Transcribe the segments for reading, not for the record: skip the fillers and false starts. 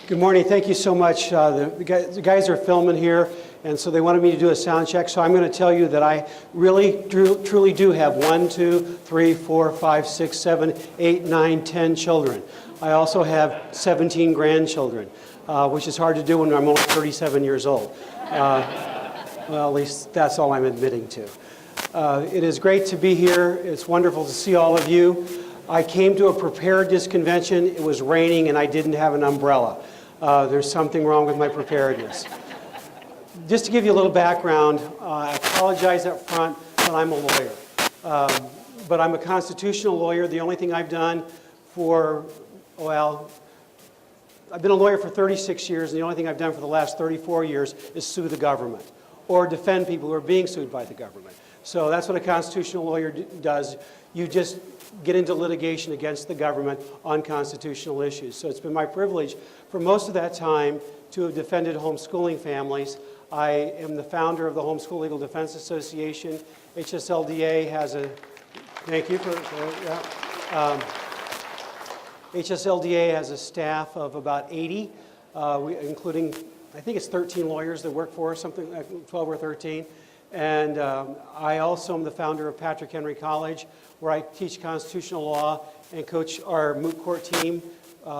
Good morning. Thank you so much. The guys are filming here, and so they wanted me to do a sound check. So I'm going to tell you that I really, truly do have 1, 2, 3, 4, 5, 6, 7, 8, 9, 10 children. I also have 17 grandchildren, which is hard to do when I'm only 37 years old. Well, at least that's all I'm admitting to. It is great to be here. It's wonderful to see all of you. I came to a preparedness convention. It was raining, and I didn't have an umbrella. There's something wrong with my preparedness. Just to give you a little background, I apologize up front, but I'm a lawyer. But I'm a constitutional lawyer. The only thing I've done for, well, I've been a lawyer for 36 years, and the only thing I've done for the last 34 years is sue the government or defend people who are being sued by the government. So that's what a constitutional lawyer does. You just get into litigation against the government on constitutional issues. So it's been my privilege for most of that time to have defended homeschooling families. I am the founder of the Homeschool Legal Defense Association. HSLDA has a, thank you for yeah. HSLDA has a staff of about 80, including, I think it's 13 lawyers that work for us, something like 12 or 13. And I also am the founder of Patrick Henry College, where I teach constitutional law and coach our moot court team.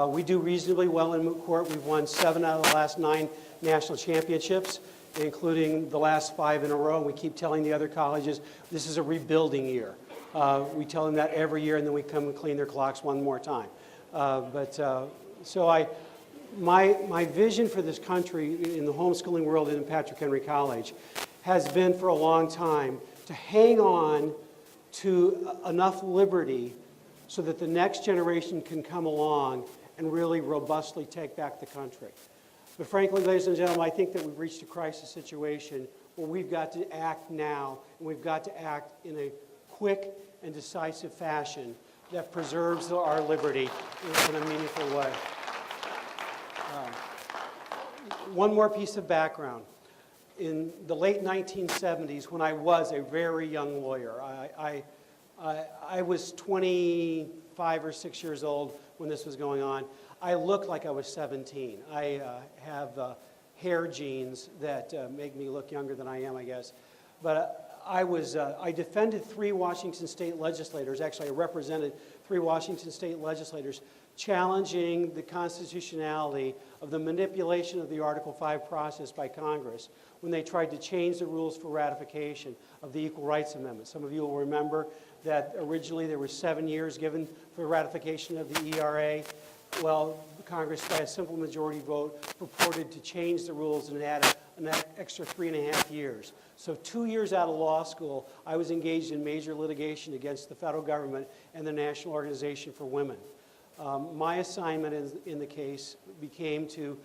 We do reasonably well in moot court. We've won 7 out of the last 9 national championships, including the last 5 in a row. We keep telling the other colleges this is a rebuilding year. We tell them that every year, and then we come and clean their clocks one more time. My vision for this country in the homeschooling world and in Patrick Henry College has been for a long time to hang on to enough liberty so that the next generation can come along and really robustly take back the country. But frankly, ladies and gentlemen, I think that we've reached a crisis situation where we've got to act now, and we've got to act in a quick and decisive fashion that preserves our liberty in a meaningful way. One more piece of background. In the late 1970s, when I was a very young lawyer, I was 25 or 6 years old when this was going on. I looked like I was 17. I have hair genes that make me look younger than I am, I guess. But I defended 3 Washington state legislators. Actually, I represented 3 Washington state legislators challenging the constitutionality of the manipulation of the Article 5 process by Congress when they tried to change the rules for ratification of the Equal Rights Amendment. Some of you will remember that originally there were 7 years given for ratification of the ERA. Well, Congress, by a simple majority vote, purported to change the rules and add an extra 3.5 years. So 2 years out of law school, I was engaged in major litigation against the federal government and the National Organization for Women. My assignment in the case became to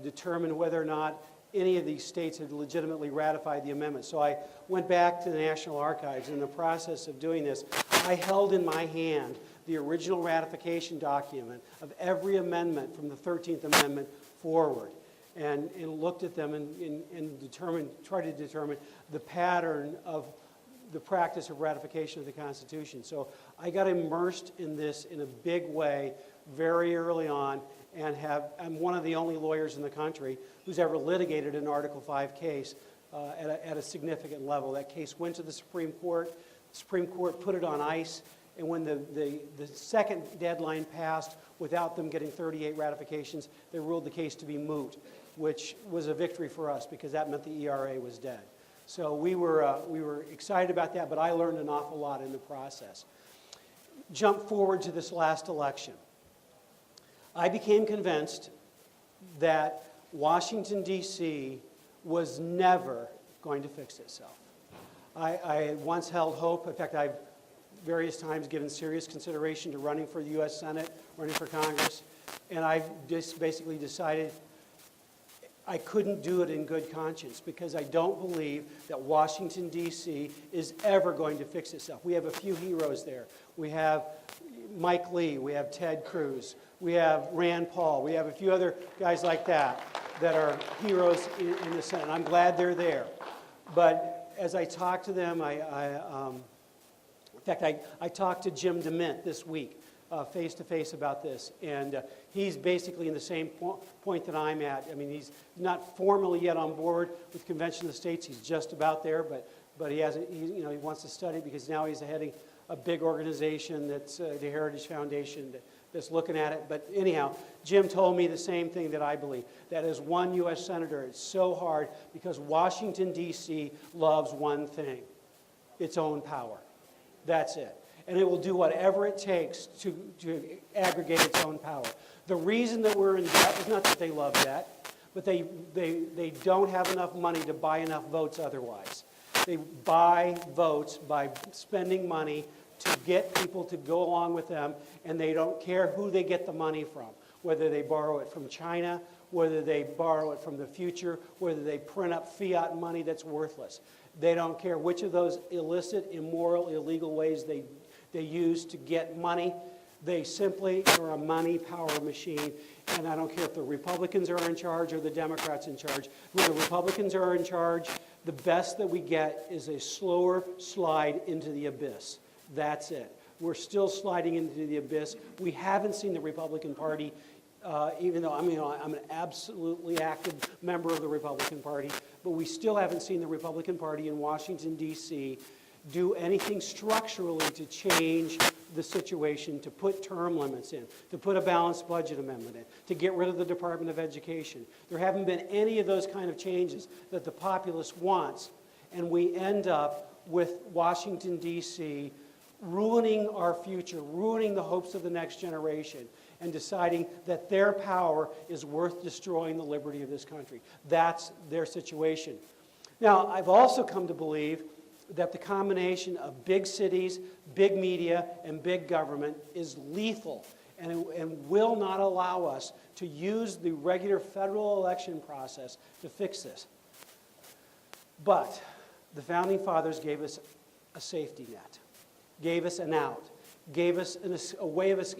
determine whether or not any of these states had legitimately ratified the amendment. So I went back to the National Archives. In the process of doing this, I held in my hand the original ratification document of every amendment from the 13th Amendment forward, and looked at them and tried to determine the pattern of the practice of ratification of the Constitution. So I got immersed in this in a big way very early on, and I'm one of the only lawyers in the country who's ever litigated an Article 5 case at a significant level. That case went to the Supreme Court. The Supreme Court put it on ice, and when the second deadline passed without them getting 38 ratifications, they ruled the case to be moot, which was a victory for us because that meant the ERA was dead. So we were excited about that, but I learned an awful lot in the process. Jump forward to this last election. I became convinced that Washington, D.C. was never going to fix itself. I once held hope. In fact, I've various times given serious consideration to running for the U.S. Senate, running for Congress, and I just basically decided I couldn't do it in good conscience because I don't believe that Washington, D.C. is ever going to fix itself. We have a few heroes there. We have Mike Lee, we have Ted Cruz, we have Rand Paul, we have a few other guys like that are heroes in the Senate. I'm glad they're there. But as I talk to them, in fact, I talked to Jim DeMint this week, face-to-face about this, and he's basically in the same point that I'm at. I mean, he's not formally yet on board with Convention of the States. He's just about there, but he hasn't. He wants to study because now he's heading a big organization that's the Heritage Foundation that's looking at it. But anyhow, Jim told me the same thing that I believe. That as one U.S. Senator, it's so hard because Washington, D.C. loves one thing: its own power. That's it. And it will do whatever it takes to aggregate its own power. The reason that we're in debt is not that they love debt, but they don't have enough money to buy enough votes otherwise. They buy votes by spending money to get people to go along with them, and they don't care who they get the money from, whether they borrow it from China, whether they borrow it from the future, whether they print up fiat money that's worthless. They don't care which of those illicit, immoral, illegal ways they use to get money. They simply are a money power machine, and I don't care if the Republicans are in charge or the Democrats in charge. When the Republicans are in charge, the best that we get is a slower slide into the abyss. That's it. We're still sliding into the abyss. We haven't seen the Republican Party, even though I'm an absolutely active member of the Republican Party, but we still haven't seen the Republican Party in Washington, D.C. do anything structurally to change the situation, to put term limits in, to put a balanced budget amendment in, to get rid of the Department of Education. There haven't been any of those kind of changes that the populace wants, and we end up with Washington, D.C. ruining our future, ruining the hopes of the next generation, and deciding that their power is worth destroying the liberty of this country. That's their situation. Now, I've also come to believe that the combination of big cities, big media, and big government is lethal and will not allow us to use the regular federal election process to fix this. But the Founding Fathers gave us a safety net, gave us an out, gave us a way of, as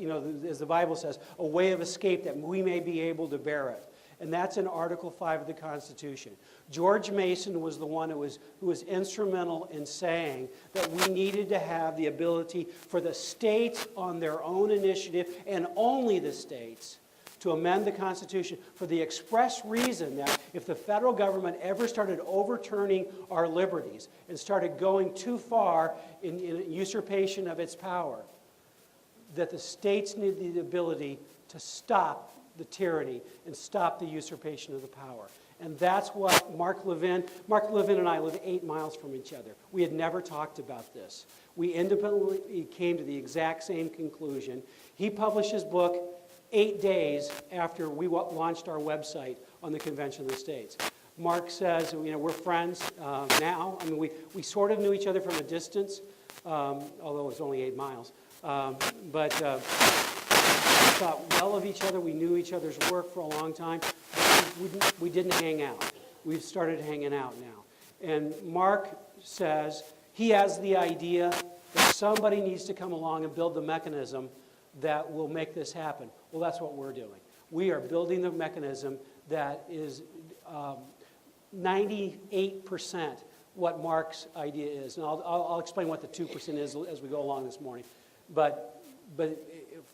the Bible says, a way of escape that we may be able to bear it. And that's in Article 5 of the Constitution. George Mason was the one who was instrumental in saying that we needed to have the ability for the states on their own initiative, and only the states, to amend the Constitution for the express reason that if the federal government ever started overturning our liberties and started going too far in usurpation of its power, that the states needed the ability to stop the tyranny and stop the usurpation of the power. And that's what Mark Levin and I live 8 miles from each other. We had never talked about this. We independently came to the exact same conclusion. He published his book 8 days after we launched our website on the Convention of the States. Mark says, we're friends now. I mean, we sort of knew each other from a distance, although it was only 8 miles. But we thought well of each other. We knew each other's work for a long time. But we didn't hang out. We've started hanging out now. And Mark says he has the idea that somebody needs to come along and build the mechanism that will make this happen. Well, that's what we're doing. We are building the mechanism that is 98% what Mark's idea is. And I'll explain what the 2% is as we go along this morning. But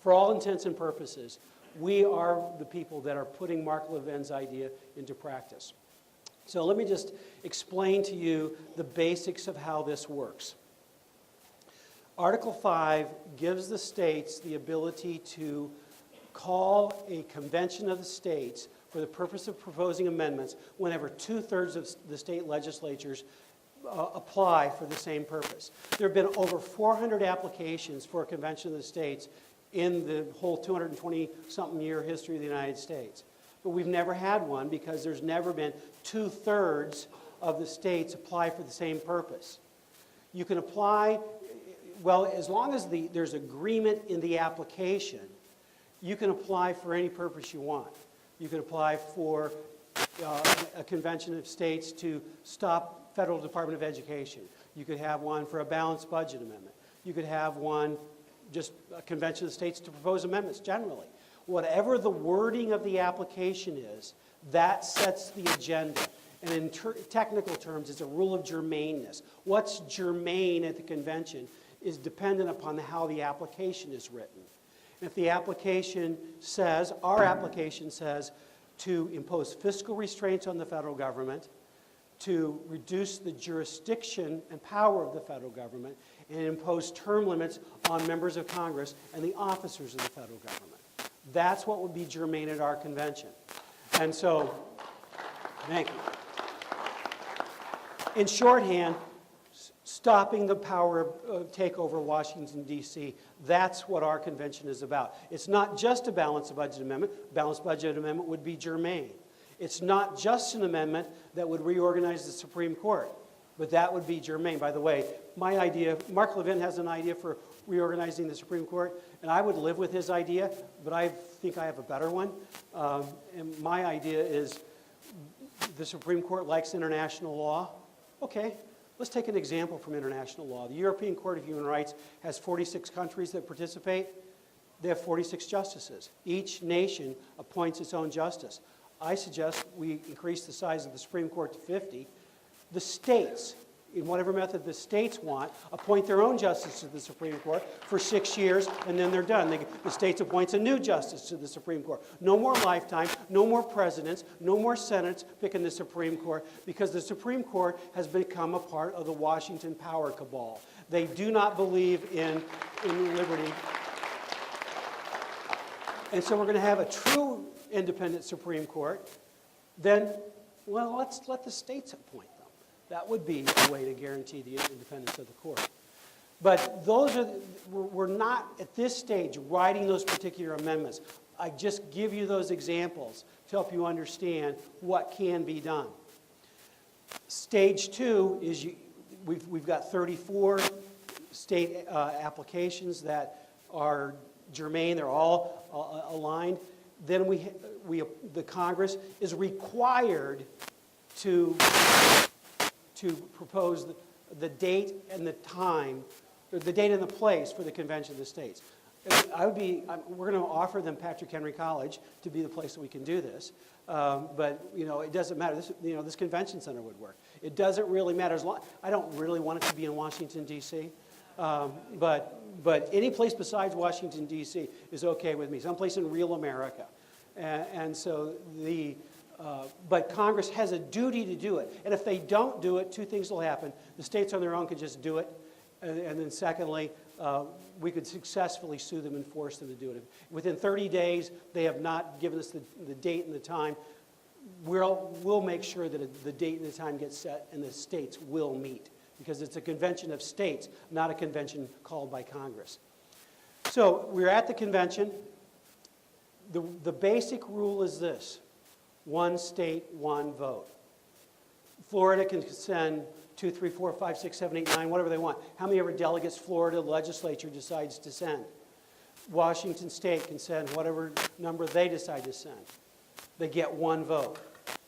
for all intents and purposes, we are the people that are putting Mark Levin's idea into practice. So let me just explain to you the basics of how this works. Article 5 gives the states the ability to call a convention of the states for the purpose of proposing amendments whenever 2/3 of the state legislatures apply for the same purpose. There have been over 400 applications for a convention of the states in the whole 220-something year history of the United States. But we've never had one because there's never been 2/3 of the states apply for the same purpose. You can apply, well, as long as there's agreement in the application, you can apply for any purpose you want. You can apply for a convention of states to stop federal Department of Education. You could have one for a balanced budget amendment. You could have one, just a convention of states to propose amendments generally. Whatever the wording of the application is, that sets the agenda. And in technical terms, it's a rule of germaneness. What's germane at the convention is dependent upon how the application is written. If the application says, our application says, to impose fiscal restraints on the federal government, to reduce the jurisdiction and power of the federal government, and impose term limits on members of Congress and the officers of the federal government. That's what would be germane at our convention. And so, thank you. In shorthand, stopping the power of takeover Washington, D.C., that's what our convention is about. It's not just a balanced budget amendment. Balanced budget amendment would be germane. It's not just an amendment that would reorganize the Supreme Court, but that would be germane. By the way, my idea, Mark Levin has an idea for reorganizing the Supreme Court, and I would live with his idea, but I think I have a better one. And my idea is the Supreme Court likes international law. Okay, let's take an example from international law. The European Court of Human Rights has 46 countries that participate. They have 46 justices. Each nation appoints its own justice. I suggest we increase the size of the Supreme Court to 50. The states, in whatever method the states want, appoint their own justice to the Supreme Court for 6 years, and then they're done. The states appoints a new justice to the Supreme Court. No more lifetime, no more presidents, no more senates picking the Supreme Court, because the Supreme Court has become a part of the Washington power cabal. They do not believe in liberty. And so we're going to have a true independent Supreme Court. Then, well, let's let the states appoint them. That would be a way to guarantee the independence of the court. But those are, we're not at this stage writing those particular amendments. I just give you those examples to help you understand what can be done. Stage two is we've got 34 state applications that are germane. They're all aligned. Then the Congress is required to propose the date and the time, or the date and the place for the Convention of the States. We're going to offer them Patrick Henry College to be the place that we can do this. But it doesn't matter. This convention center would work. It doesn't really matter. I don't really want it to be in Washington, D.C. But any place besides Washington, D.C. is okay with me. Someplace in real America. But Congress has a duty to do it. And if they don't do it, two things will happen. The states on their own could just do it. And then secondly, we could successfully sue them and force them to do it. Within 30 days, they have not given us the date and the time. We'll make sure that the date and the time gets set and the states will meet. Because it's a convention of states, not a convention called by Congress. So we're at the convention. The basic rule is this: one state, one vote. Florida can send 2, 3, 4, 5, 6, 7, 8, 9, whatever they want. How many ever delegates Florida legislature decides to send? Washington State can send whatever number they decide to send. They get one vote.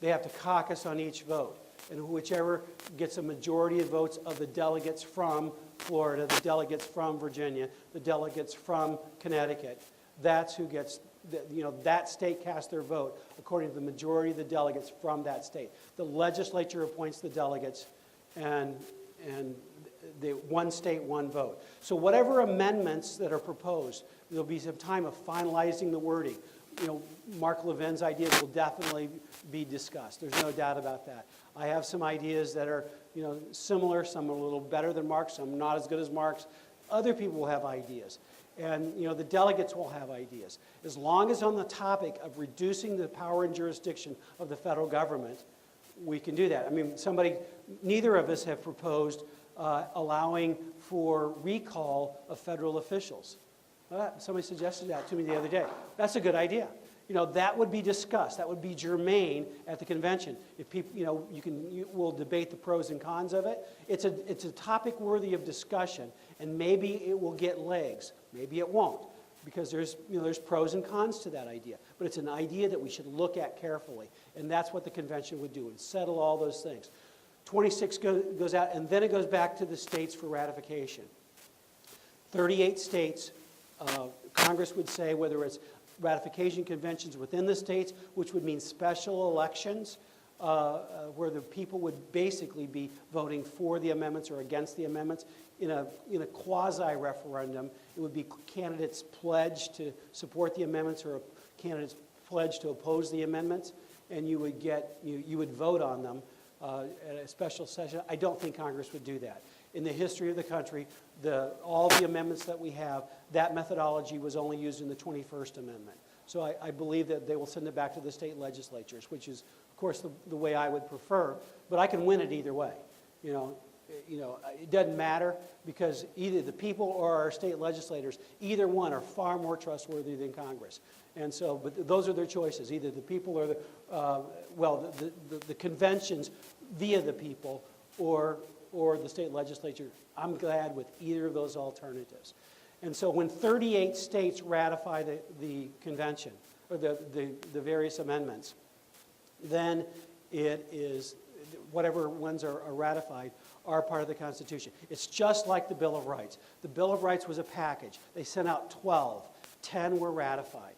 They have to caucus on each vote. And whichever gets a majority of votes of the delegates from Florida, the delegates from Virginia, the delegates from Connecticut, that's who gets, that state casts their vote according to the majority of the delegates from that state. The legislature appoints the delegates, and the one state, one vote. So whatever amendments that are proposed, there'll be some time of finalizing the wording. Mark Levin's ideas will definitely be discussed. There's no doubt about that. I have some ideas that are, similar. Some are a little better than Mark's. Some not as good as Mark's. Other people will have ideas. And, the delegates will have ideas. As long as on the topic of reducing the power and jurisdiction of the federal government, we can do that. Neither of us have proposed allowing for recall of federal officials. Somebody suggested that to me the other day. That's a good idea. That would be discussed. That would be germane at the convention. If people, we'll debate the pros and cons of it. It's a topic worthy of discussion, and maybe it will get legs. Maybe it won't, because there's pros and cons to that idea. But it's an idea that we should look at carefully, and that's what the convention would do, and settle all those things. 26 goes out, and then it goes back to the states for ratification. 38 states. Congress would say whether it's ratification conventions within the states, which would mean special elections where the people would basically be voting for the amendments or against the amendments. In a quasi-referendum, it would be candidates pledge to support the amendments or candidates pledge to oppose the amendments, and you would vote on them at a special session. I don't think Congress would do that. In the history of the country, all the amendments that we have, that methodology was only used in the 21st Amendment. So I believe that they will send it back to the state legislatures, which is, of course, the way I would prefer. But I can win it either way. It doesn't matter, because either the people or our state legislators, either one, are far more trustworthy than Congress. And so, but those are their choices. Either the people or the conventions via the people or the state legislature. I'm glad with either of those alternatives. And so when 38 states ratify the convention, or the various amendments, then it is, whatever ones are ratified are part of the Constitution. It's just like the Bill of Rights. The Bill of Rights was a package. They sent out 12. 10 were ratified.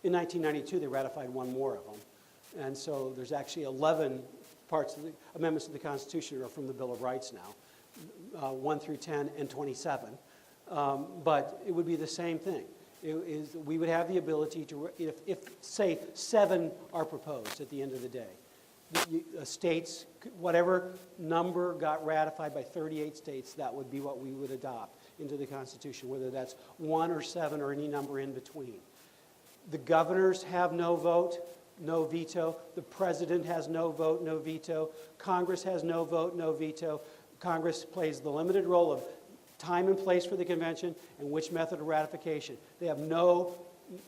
In 1992, they ratified one more of them. And so there's actually 11 parts of the amendments to the Constitution are from the Bill of Rights now, 1 through 10 and 27. But it would be the same thing. We would have the ability to, if say 7 are proposed at the end of the day, states, whatever number got ratified by 38 states, that would be what we would adopt into the Constitution, whether that's 1 or 7 or any number in between. The governors have no vote, no veto. The president has no vote, no veto. Congress has no vote, no veto. Congress plays the limited role of time and place for the convention and which method of ratification. They have no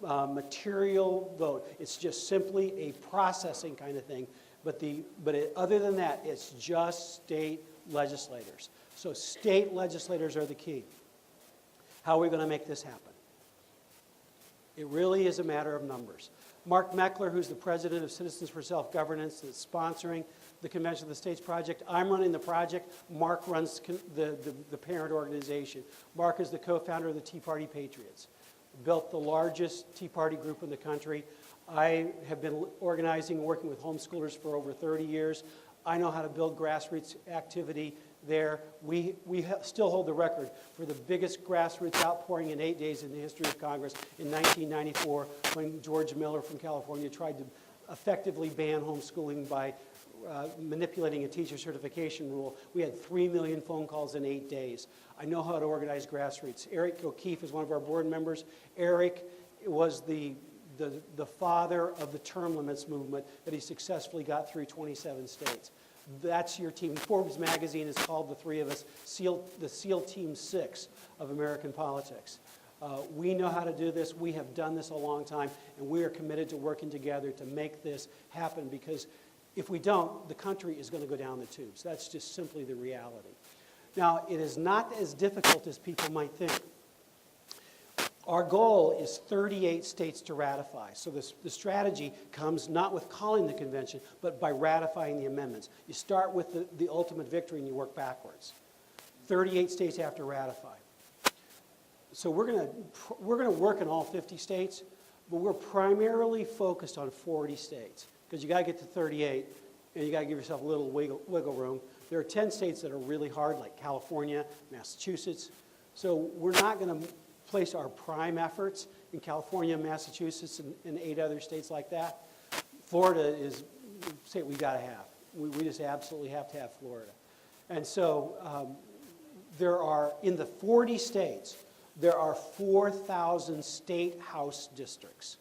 material vote. It's just simply a processing kind of thing. Other than that, it's just state legislators. So state legislators are the key. How are we going to make this happen? It really is a matter of numbers. Mark Meckler, who's the president of Citizens for Self-Governance, that's sponsoring the Convention of the States project. I'm running the project. Mark runs the parent organization. Mark is the co-founder of the Tea Party Patriots. Built the largest Tea Party group in the country. I have been organizing and working with homeschoolers for over 30 years. I know how to build grassroots activity there. We still hold the record for the biggest grassroots outpouring in 8 days in the history of Congress in 1994, when George Miller from California tried to effectively ban homeschooling by manipulating a teacher certification rule. We had 3 million phone calls in 8 days. I know how to organize grassroots. Eric O'Keefe is one of our board members. Eric was the father of the term limits movement that he successfully got through 27 states. That's your team. Forbes magazine has called the three of us the SEAL Team 6 of American politics. We know how to do this. We have done this a long time, and we are committed to working together to make this happen, because if we don't, the country is going to go down the tubes. That's just simply the reality. Now, it is not as difficult as people might think. Our goal is 38 states to ratify. So the strategy comes not with calling the convention, but by ratifying the amendments. You start with the ultimate victory and you work backwards. 38 states have to ratify. So we're going to work in all 50 states, but we're primarily focused on 40 states, because you got to get to 38 and you got to give yourself a little wiggle room. There are 10 states that are really hard, like California, Massachusetts. So we're not going to place our prime efforts in California, Massachusetts, and 8 other states like that. Florida is a state we got to have. We just absolutely have to have Florida. And so there are, in the 40 states, there are 4,000 state house districts.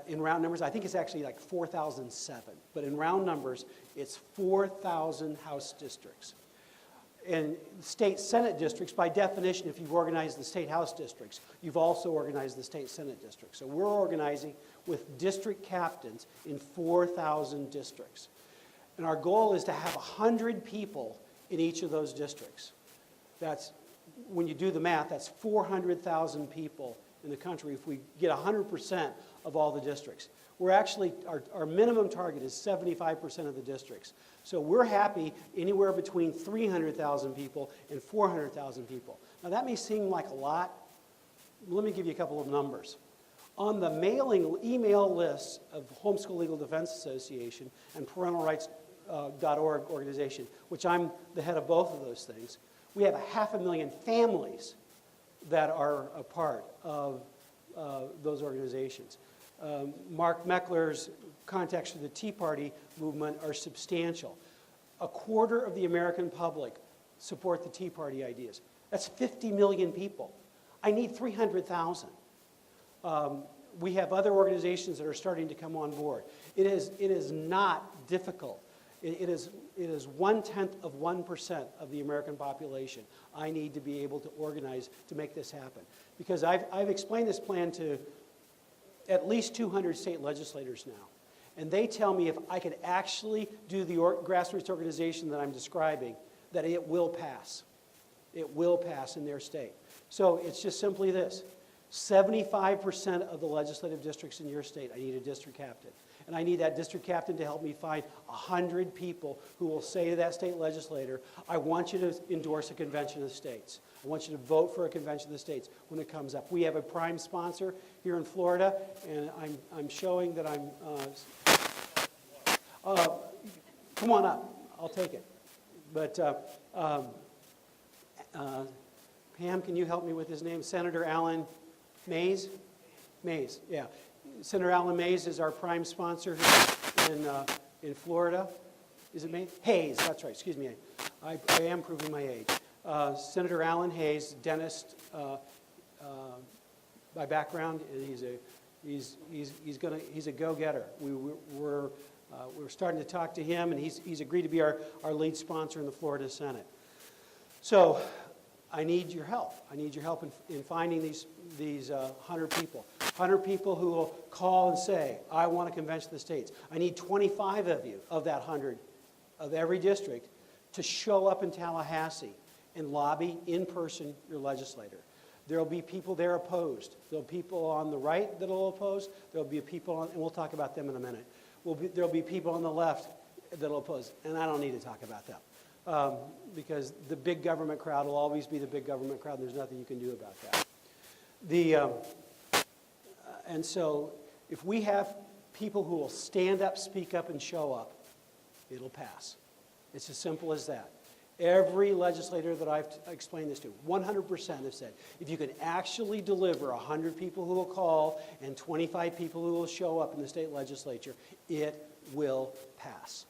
In round numbers, I think it's actually like 4,007, but in round numbers, it's 4,000 house districts. And state Senate districts, by definition, if you've organized the state house districts, you've also organized the state Senate districts. So we're organizing with district captains in 4,000 districts. And our goal is to have 100 people in each of those districts. That's, when you do the math, that's 400,000 people in the country if we get 100% of all the districts. We're actually, our minimum target is 75% of the districts. So we're happy anywhere between 300,000 people and 400,000 people. Now that may seem like a lot. Let me give you a couple of numbers. On the email lists of Homeschool Legal Defense Association and Parental Rights.org organization, which I'm the head of both of those things, we have 500,000 families that are a part of those organizations. Mark Meckler's contacts to the Tea Party movement are substantial. A quarter of the American public support the Tea Party ideas. That's 50 million people. I need 300,000. We have other organizations that are starting to come on board. It is not difficult. It is 0.1% of the American population. I need to be able to organize to make this happen. Because I've explained this plan to at least 200 state legislators now. And they tell me if I could actually do the grassroots organization that I'm describing, that it will pass. It will pass in their state. So it's just simply this. 75% of the legislative districts in your state, I need a district captain. And I need that district captain to help me find 100 people who will say to that state legislator, I want you to endorse a convention of the states. I want you to vote for a convention of the states when it comes up. We have a prime sponsor here in Florida, and I'm showing that I'm... come on up. I'll take it. But Pam, can you help me with his name? Senator Alan Mays? Mays, yeah. Senator Alan Mays is our prime sponsor here in Florida. Is it Mays? Hayes, that's right. Excuse me. I am proving my age. Senator Alan Hayes, dentist by background, and he's a go-getter. We're starting to talk to him, and he's agreed to be our lead sponsor in the Florida Senate. So I need your help. I need your help in finding these 100 people. 100 people who will call and say, I want a convention of the states. I need 25 of you, of that 100, of every district, to show up in Tallahassee and lobby in person your legislator. There will be people there opposed. There will be people on the right that will oppose. There will be people on, and we'll talk about them in a minute. There will be people on the left that will oppose, and I don't need to talk about them. Because the big government crowd will always be the big government crowd, and there's nothing you can do about that. And so if we have people who will stand up, speak up, and show up, it'll pass. It's as simple as that. Every legislator that I've explained this to, 100% have said, if you can actually deliver 100 people who will call and 25 people who will show up in the state legislature, it will pass.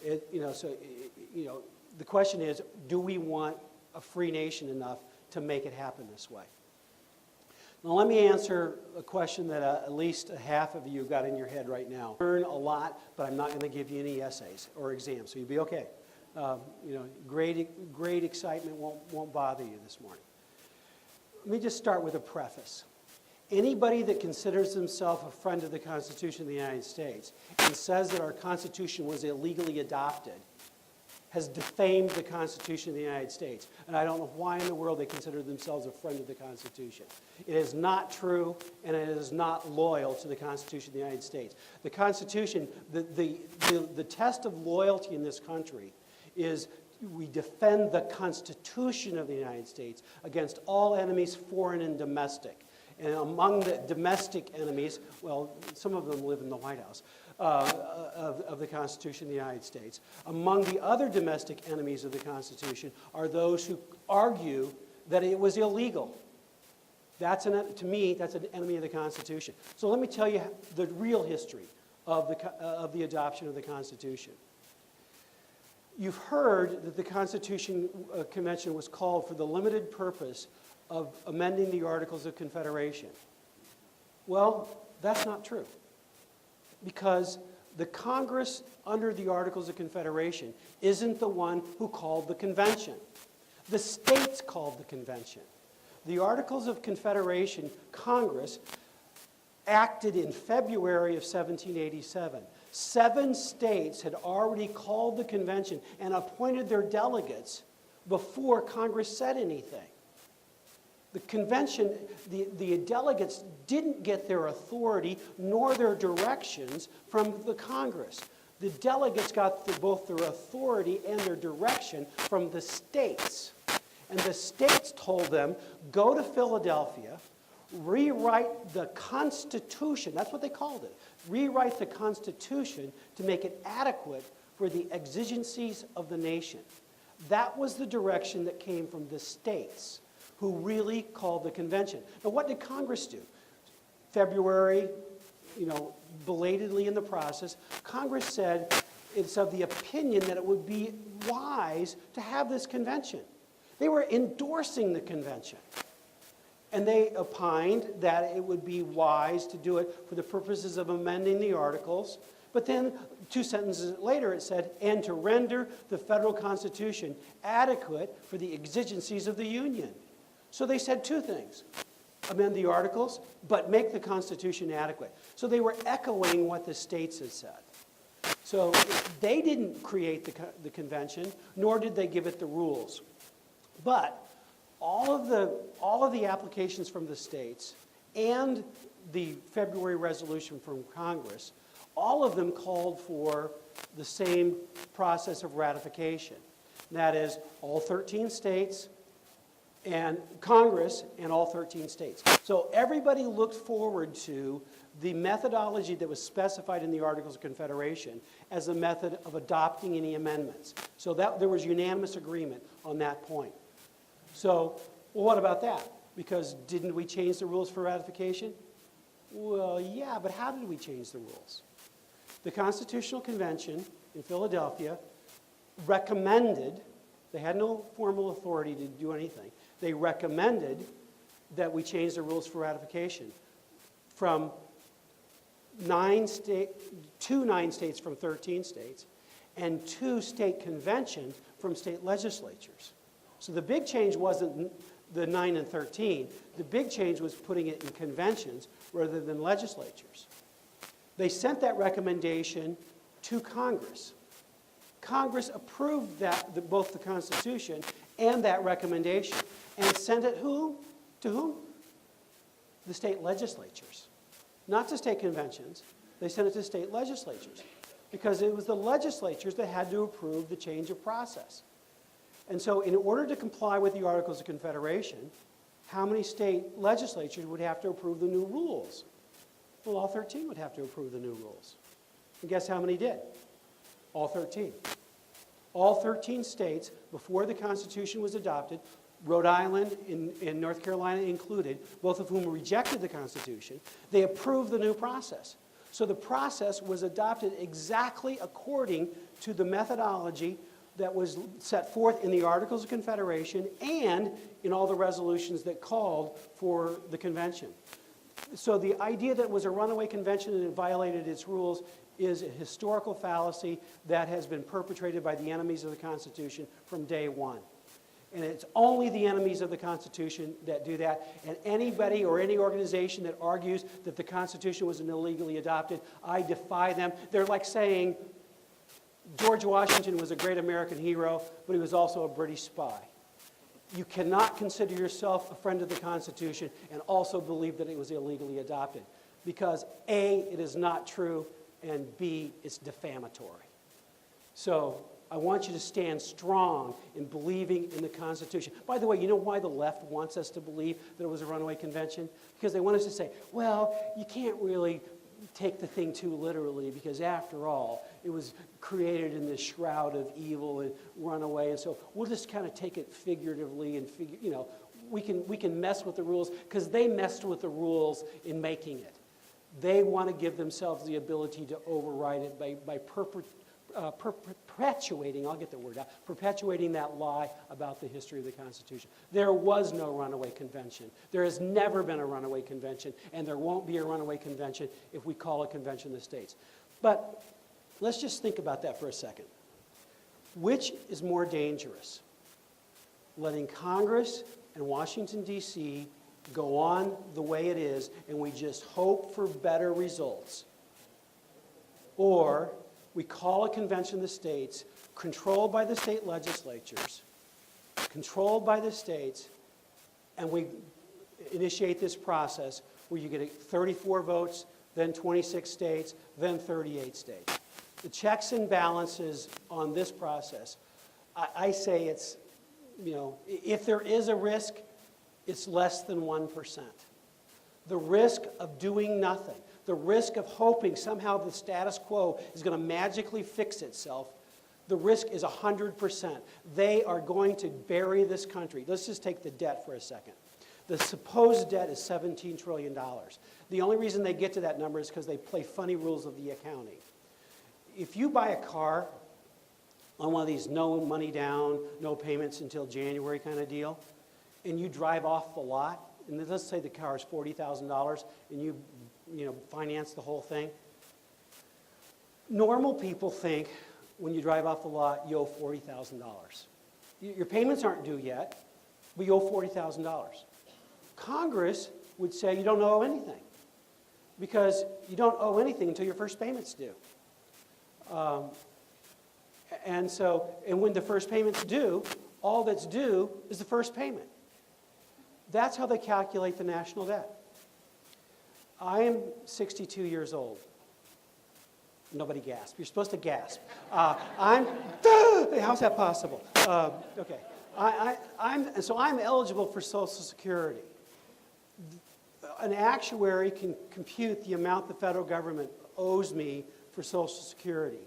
The question is, do we want a free nation enough to make it happen this way? Now let me answer a question that at least a half of you got in your head right now. Learn a lot, but I'm not going to give you any essays or exams, so you'll be okay. Great excitement won't bother you this morning. Let me just start with a preface. Anybody that considers themselves a friend of the Constitution of the United States and says that our Constitution was illegally adopted has defamed the Constitution of the United States. And I don't know why in the world they consider themselves a friend of the Constitution. It is not true, and it is not loyal to the Constitution of the United States. The Constitution, the test of loyalty in this country is we defend the Constitution of the United States against all enemies, foreign and domestic. And among the domestic enemies, well, some of them live in the White House, of the Constitution of the United States. Among the other domestic enemies of the Constitution are those who argue that it was illegal. To me, that's an enemy of the Constitution. So let me tell you the real history of the adoption of the Constitution. You've heard that the Constitution Convention was called for the limited purpose of amending the Articles of Confederation. Well, that's not true. Because the Congress under the Articles of Confederation isn't the one who called the convention. The states called the convention. The Articles of Confederation, Congress acted in February of 1787. 7 states had already called the convention and appointed their delegates before Congress said anything. The convention, the delegates didn't get their authority nor their directions from the Congress. The delegates got both their authority and their direction from the states. And the states told them, go to Philadelphia, rewrite the Constitution, that's what they called it, rewrite the Constitution to make it adequate for the exigencies of the nation. That was the direction that came from the states, who really called the convention. Now, what did Congress do? February, belatedly in the process, Congress said it's of the opinion that it would be wise to have this convention. They were endorsing the convention. And they opined that it would be wise to do it for the purposes of amending the articles. But then, 2 sentences later, it said, and to render the federal Constitution adequate for the exigencies of the Union. So they said 2 things. Amend the articles, but make the Constitution adequate. So they were echoing what the states had said. So they didn't create the convention, nor did they give it the rules. But all of the applications from the states and the February resolution from Congress, all of them called for the same process of ratification. That is, all 13 states and Congress and all 13 states. So everybody looked forward to the methodology that was specified in the Articles of Confederation as a method of adopting any amendments. So there was unanimous agreement on that point. So, well, what about that? Because didn't we change the rules for ratification? Well, yeah, but how did we change the rules? The Constitutional Convention in Philadelphia recommended, they had no formal authority to do anything, they recommended that we change the rules for ratification from 9 states from 13 states, and 2 state conventions from state legislatures. So the big change wasn't the 9 and 13. The big change was putting it in conventions rather than legislatures. They sent that recommendation to Congress. Congress approved both the Constitution and that recommendation, and sent it to whom? The state legislatures. Not to state conventions. They sent it to state legislatures because it was the legislatures that had to approve the change of process. And so in order to comply with the Articles of Confederation, how many state legislatures would have to approve the new rules? Well, all 13 would have to approve the new rules. And guess how many did? All 13. All 13 states, before the Constitution was adopted, Rhode Island and North Carolina included, both of whom rejected the Constitution, they approved the new process. So the process was adopted exactly according to the methodology that was set forth in the Articles of Confederation and in all the resolutions that called for the convention. So the idea that it was a runaway convention and it violated its rules is a historical fallacy that has been perpetrated by the enemies of the Constitution from day one. And it's only the enemies of the Constitution that do that. And anybody or any organization that argues that the Constitution was illegally adopted, I defy them. They're like saying George Washington was a great American hero, but he was also a British spy. You cannot consider yourself a friend of the Constitution and also believe that it was illegally adopted. Because A, it is not true, and B, it's defamatory. So I want you to stand strong in believing in the Constitution. By the way, you know why the left wants us to believe that it was a runaway convention? Because they want us to say, well, you can't really take the thing too literally because after all, it was created in this shroud of evil and runaway, and so we'll just kind of take it figuratively and we can mess with the rules because they messed with the rules in making it. They want to give themselves the ability to override it by perpetuating, I'll get the word out, perpetuating that lie about the history of the Constitution. There was no runaway convention. There has never been a runaway convention, and there won't be a runaway convention if we call a convention the states. But let's just think about that for a second. Which is more dangerous? Letting Congress and Washington, D.C. go on the way it is, and we just hope for better results? Or we call a convention the states, controlled by the state legislatures, controlled by the states, and we initiate this process where you get 34 votes, then 26 states, then 38 states. The checks and balances on this process, I say it's, if there is a risk, it's less than 1%. The risk of doing nothing, the risk of hoping somehow the status quo is going to magically fix itself, the risk is 100%. They are going to bury this country. Let's just take the debt for a second. The supposed debt is $17 trillion. The only reason they get to that number is because they play funny rules of the accounting. If you buy a car on one of these no money down, no payments until January kind of deal, and you drive off the lot, and let's say the car is $40,000 and you finance the whole thing. Normal people think when you drive off the lot, you owe $40,000. Your payments aren't due yet, but you owe $40,000. Congress would say you don't owe anything because you don't owe anything until your first payment's due. And when the first payment's due, all that's due is the first payment. That's how they calculate the national debt. I am 62 years old. Nobody gasp. You're supposed to gasp. How's that possible? Okay. I'm eligible for Social Security. An actuary can compute the amount the federal government owes me for Social Security.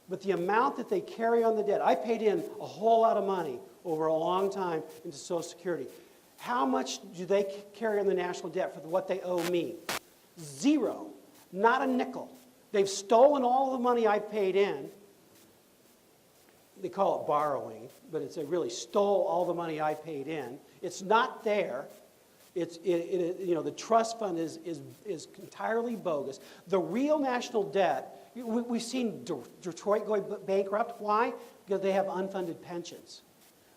But the amount that they carry on the debt, I paid in a whole lot of money over a long time into Social Security. How much do they carry on the national debt for what they owe me? Zero. Not a nickel. They've stolen all the money I paid in. They call it borrowing, but they really stole all the money I paid in. It's not there. The trust fund is entirely bogus. The real national debt, we've seen Detroit going bankrupt. Why? Because they have unfunded pensions.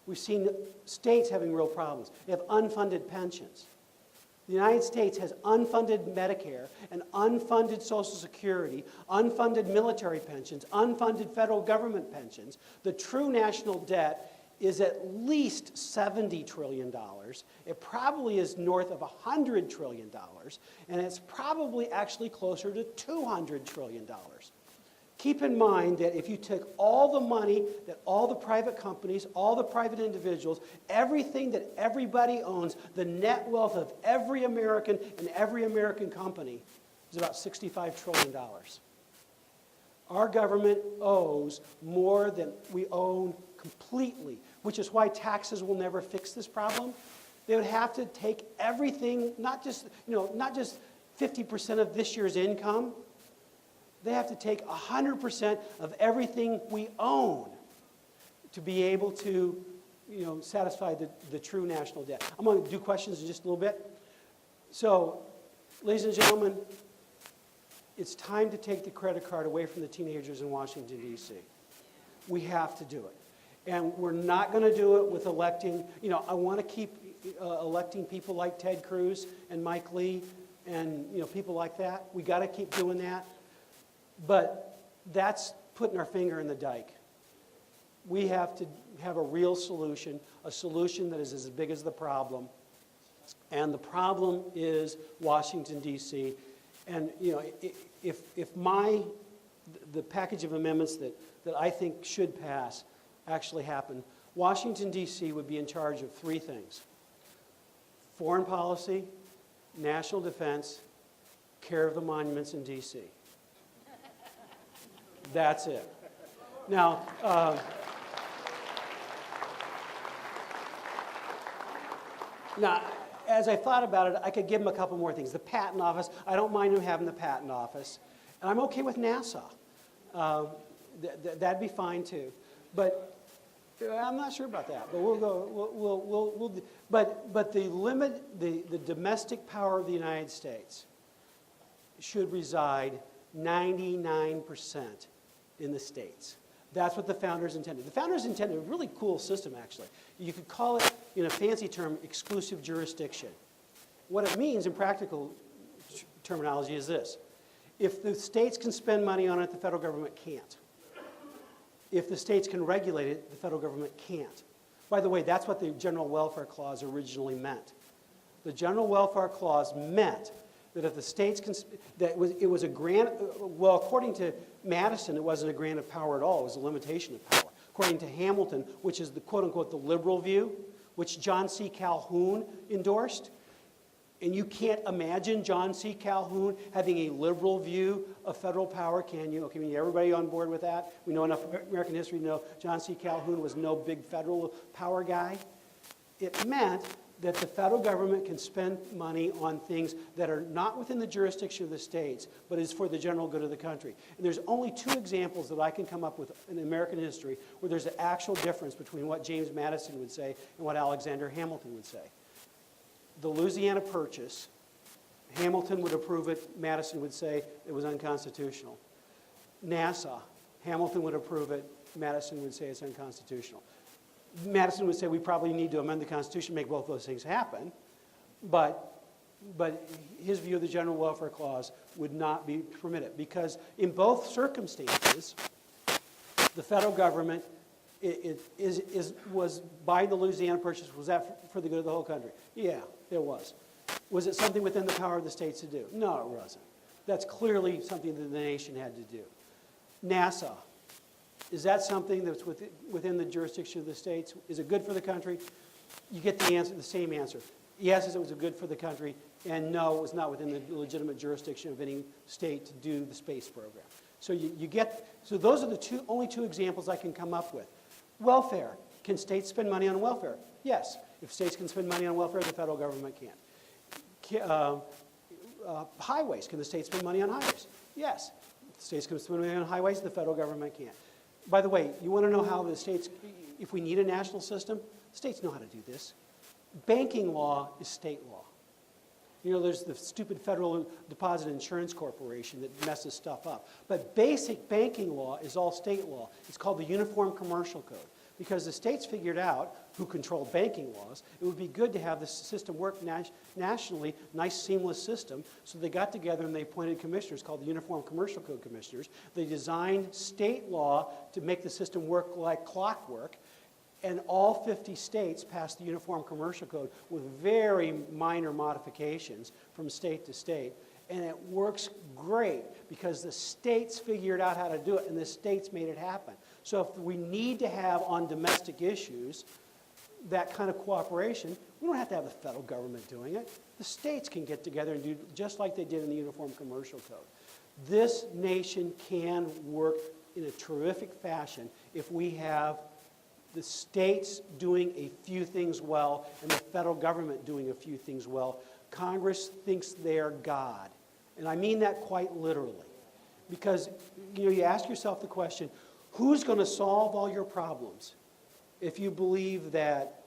We've seen states having real problems. They have unfunded pensions. The United States has unfunded Medicare and unfunded Social Security, unfunded military pensions, unfunded federal government pensions. The true national debt is at least $70 trillion. It probably is north of $100 trillion, and it's probably actually closer to $200 trillion. Keep in mind that if you took all the money that all the private companies, all the private individuals, everything that everybody owns, the net wealth of every American and every American company is about $65 trillion. Our government owes more than we own completely, which is why taxes will never fix this problem. They would have to take everything, not just 50% of this year's income. They have to take 100% of everything we own to be able to, satisfy the true national debt. I'm going to do questions in just a little bit. So, ladies and gentlemen, it's time to take the credit card away from the teenagers in Washington, D.C. We have to do it. And we're not going to do it with electing, I want to keep electing people like Ted Cruz and Mike Lee and, people like that. We got to keep doing that. But that's putting our finger in the dike. We have to have a real solution, a solution that is as big as the problem. And the problem is Washington, D.C. And, if the package of amendments that I think should pass actually happen, Washington, D.C. would be in charge of three things: foreign policy, national defense, care of the monuments in D.C. That's it. Now, as I thought about it, I could give them a couple more things. The patent office, I don't mind them having the patent office. And I'm okay with NASA. That'd be fine too. But I'm not sure about that. But we'll go. But the domestic power of the United States should reside 99% in the states. That's what the founders intended. The founders intended a really cool system, actually. You could call it, in a fancy term, exclusive jurisdiction. What it means in practical terminology is this: if the states can spend money on it, the federal government can't. If the states can regulate it, the federal government can't. By the way, that's what the General Welfare Clause originally meant. The General Welfare Clause meant that if the states can, it was a grant, well, according to Madison, it wasn't a grant of power at all, it was a limitation of power. According to Hamilton, which is the quote-unquote the liberal view, which John C. Calhoun endorsed, And you can't imagine John C. Calhoun having a liberal view of federal power, can you? Okay, everybody on board with that? We know enough American history to know John C. Calhoun was no big federal power guy. It meant that the federal government can spend money on things that are not within the jurisdiction of the states, but is for the general good of the country. And there's only two examples that I can come up with in American history where there's an actual difference between what James Madison would say and what Alexander Hamilton would say. The Louisiana Purchase, Hamilton would approve it, Madison would say it was unconstitutional. NASA, Hamilton would approve it, Madison would say it's unconstitutional. Madison would say we probably need to amend the Constitution to make both those things happen, but his view of the General Welfare Clause would not be permitted, because in both circumstances, the federal government was buying the Louisiana Purchase. Was that for the good of the whole country? Yeah, it was. Was it something within the power of the states to do? No, it wasn't. That's clearly something that the nation had to do. NASA, is that something that's within the jurisdiction of the states? Is it good for the country? You get the answer, the same answer. Yes, it was good for the country, and no, it was not within the legitimate jurisdiction of any state to do the space program. So so those are the only two examples I can come up with. Welfare. Can states spend money on welfare? Yes. If states can spend money on welfare, the federal government can. Highways. Can the states spend money on highways? Yes. If the states can spend money on highways, the federal government can. By the way, you want to know how the states, if we need a national system, states know how to do this. Banking law is state law. You know, there's the stupid Federal Deposit Insurance Corporation that messes stuff up. But basic banking law is all state law. It's called the Uniform Commercial Code. Because the states figured out, who controlled banking laws, it would be good to have this system work nationally, nice seamless system. So they got together and they appointed commissioners called the Uniform Commercial Code Commissioners. They designed state law to make the system work like clockwork. And all 50 states passed the Uniform Commercial Code with very minor modifications from state to state. And it works great because the states figured out how to do it and the states made it happen. So if we need to have on domestic issues that kind of cooperation, we don't have to have the federal government doing it. The states can get together and do just like they did in the Uniform Commercial Code. This nation can work in a terrific fashion if we have the states doing a few things well and the federal government doing a few things well. Congress thinks they're God. And I mean that quite literally. Because you ask yourself the question, who's going to solve all your problems? If you believe that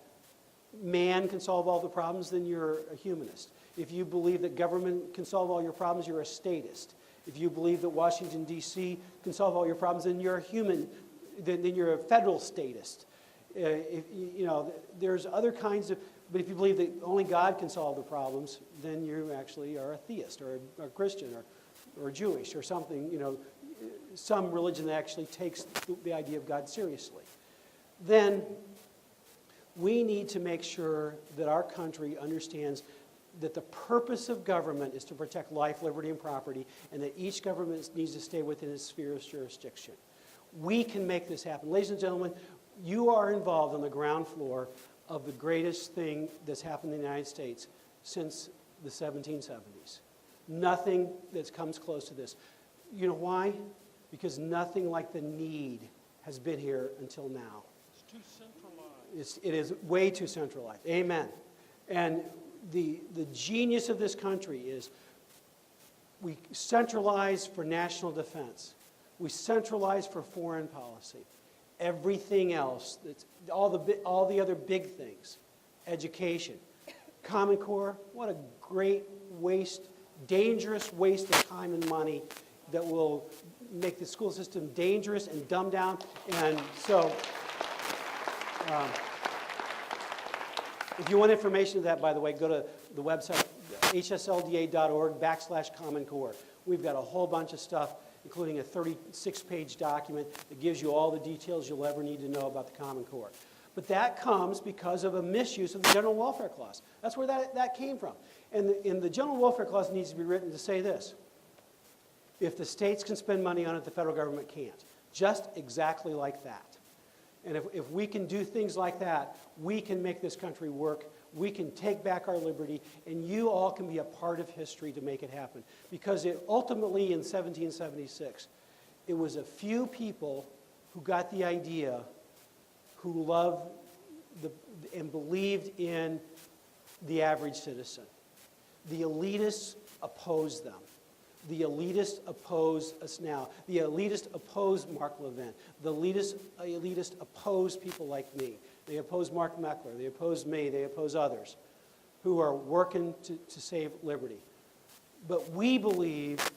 man can solve all the problems, then you're a humanist. If you believe that government can solve all your problems, you're a statist. If you believe that Washington, D.C. can solve all your problems, then you're a human, then you're a federal statist. There's other kinds of, but if you believe that only God can solve the problems, then you actually are a theist or a Christian or Jewish or something, some religion that actually takes the idea of God seriously. Then we need to make sure that our country understands that the purpose of government is to protect life, liberty, and property, and that each government needs to stay within its sphere of jurisdiction. We can make this happen. Ladies and gentlemen, you are involved on the ground floor of the greatest thing that's happened in the United States since the 1770s. Nothing that comes close to this. You know why? Because nothing like the need has been here until now. It's too centralized. It is way too centralized. Amen. And the genius of this country is we centralize for national defense. We centralize for foreign policy. Everything else, all the other big things, education, Common Core, what a great waste, dangerous waste of time and money that will make the school system dangerous and dumb down. And so, if you want information of that, by the way, go to the website, hslda.org/Common Core. We've got a whole bunch of stuff, including a 36-page document that gives you all the details you'll ever need to know about the Common Core. But that comes because of a misuse of the General Welfare Clause. That's where that came from. And the General Welfare Clause needs to be written to say this: if the states can spend money on it, the federal government can't. Just exactly like that. And if we can do things like that, we can make this country work we can take back our liberty, and you all can be a part of history to make it happen. Because ultimately in 1776, it was a few people who got the idea, who loved and believed in the average citizen. The elitists opposed them. The elitists oppose us now. The elitists oppose Mark Levin. The elitists oppose people like me. They oppose Mark Meckler. They oppose me. They oppose others who are working to save liberty. But we believe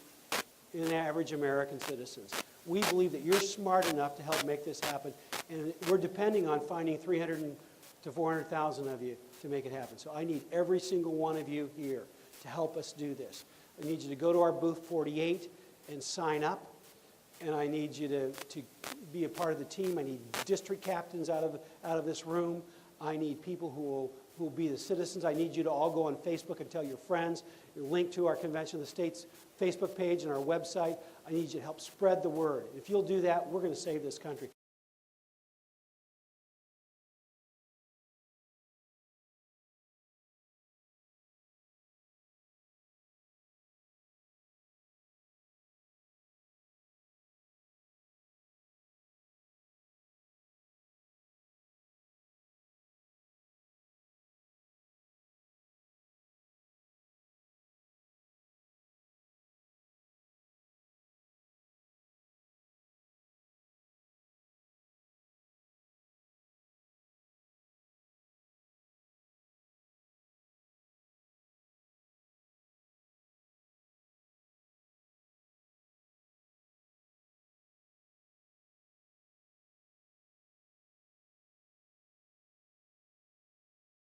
in average American citizens. We believe that you're smart enough to help make this happen, and we're depending on finding 300 to 400,000 of you to make it happen. So I need every single one of you here to help us do this. I need you to go to our booth 48 and sign up, and I need you to be a part of the team. I need district captains out of this room. I need people who will be the citizens. I need you to all go on Facebook and tell your friends. Link to our Convention of the States Facebook page and our website. I need you to help spread the word. If you'll do that, we're going to save this country.